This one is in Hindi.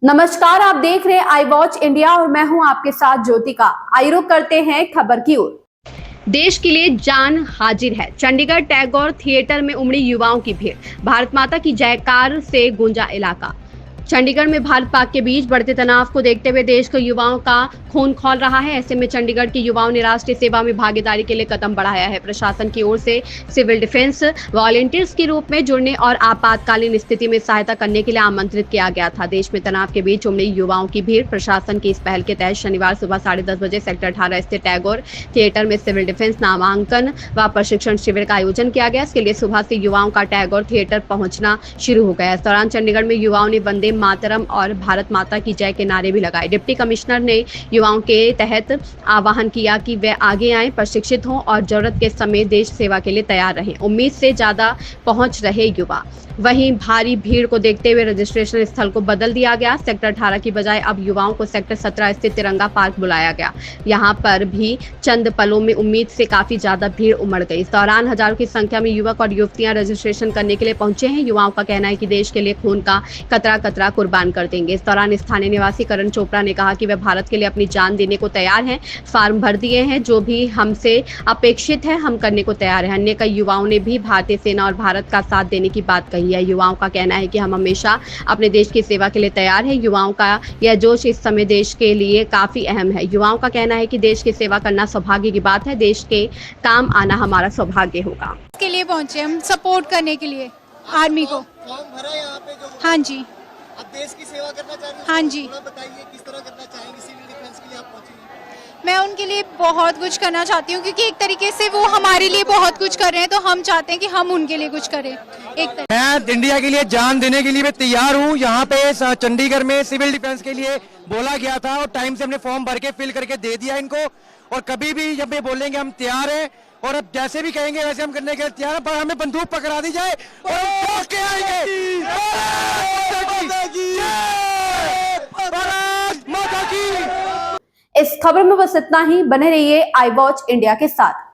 नमस्कार, आप देख रहे हैं आई वॉच इंडिया और मैं हूं आपके साथ ज्योतिका। आइए रुक करते हैं खबर की ओर। देश के लिए जान हाजिर है। चंडीगढ़ टैगोर थिएटर में उमड़ी युवाओं की भीड़, भारत माता की जयकार से गूंजा इलाका। चंडीगढ़ में भारत पाक के बीच बढ़ते तनाव को देखते हुए देश के युवाओं का खून खौल रहा है। ऐसे में चंडीगढ़ के युवाओं ने राष्ट्रीय सेवा में भागीदारी के लिए कदम बढ़ाया है। प्रशासन की ओर से सिविल डिफेंस वॉलंटियर्स के रूप में जुड़ने और आपातकालीन स्थिति में सहायता करने के लिए आमंत्रित किया गया था। देश में तनाव के बीच उमड़ी युवाओं की भीड़। प्रशासन की इस पहल के तहत शनिवार सुबह 10:30 बजे सेक्टर 18 स्थित टैगोर थिएटर में सिविल डिफेंस नामांकन व प्रशिक्षण शिविर का आयोजन किया गया। इसके लिए सुबह से युवाओं का टैगोर थिएटर पहुंचना शुरू हो गया। इस दौरान चंडीगढ़ में युवाओं ने वंदे मातरम और भारत माता की जय के नारे भी लगाए। डिप्टी कमिश्नर ने युवाओं के तहत आह्वान किया कि वे आगे आएं, प्रशिक्षित हों और जरूरत के समय देश सेवा के लिए तैयार रहें। उम्मीद से ज्यादा पहुंच रहे युवा। वहीं भारी भीड़ को देखते हुए रजिस्ट्रेशन स्थल को बदल दिया गया। सेक्टर 18 की बजाय अब युवाओं को सेक्टर 17 स्थित तिरंगा पार्क बुलाया गया। यहाँ पर भी चंद पलों में उम्मीद से काफी ज्यादा भीड़ उमड़ गई। इस दौरान हजारों की संख्या में युवक और युवतियां रजिस्ट्रेशन करने के लिए पहुंचे हैं। युवाओं का कहना है कि देश के लिए खून का कतरा कतरा कुर्बान कर देंगे। इस दौरान स्थानीय निवासी करण चोपड़ा ने कहा कि वे भारत के लिए अपनी जान देने को तैयार हैं। फॉर्म भर दिए हैं, जो भी हमसे अपेक्षित है हम करने को तैयार हैं। अन्य कई युवाओं ने भी भारतीय सेना और भारत का साथ देने की बात कही है। युवाओं का कहना है कि हम हमेशा अपने देश की सेवा के लिए तैयार हैं। युवाओं का यह जोश इस समय देश के लिए काफी अहम है। युवाओं का कहना है कि देश की सेवा करना सौभाग्य की बात है। देश के काम आना हमारा सौभाग्य होगा। के लिए पहुंचे हम सपोर्ट करने के लिए आर्मी को। फॉर्म भरा यहाँ पे जो हाँ जी, आप देश की सेवा करना चाहेंगे? हाँ जी। थोड़ा बताइए किस तरह करना चाहेंगे, सिविल डिफेंस के लिए आप पहुंची हैं। मैं उनके लिए बहुत कुछ करना चाहती हूँ क्योंकि एक तरीके से वो हमारे लिए बहुत कुछ कर रहे हैं, तो हम चाहते हैं कि हम उनके लिए कुछ करें। मैं इंडिया के लिए जान देने के लिए मैं तैयार हूँ। यहाँ पे चंडीगढ़ में सिविल डिफेंस के लिए बोला गया था और टाइम से हमने फॉर्म भर के फिल करके दे दिया इनको। और कभी भी जब ये बोलेंगे हम तैयार हैं और अब जैसे भी कहेंगे वैसे हम करने के लिए तैयार हैं, पर हमें बंदूक पकड़ा दी जाए और हम ठोक के आएंगे। भारत माता की। इस खबर में बस इतना ही। बने रहिए आई वॉच इंडिया के साथ।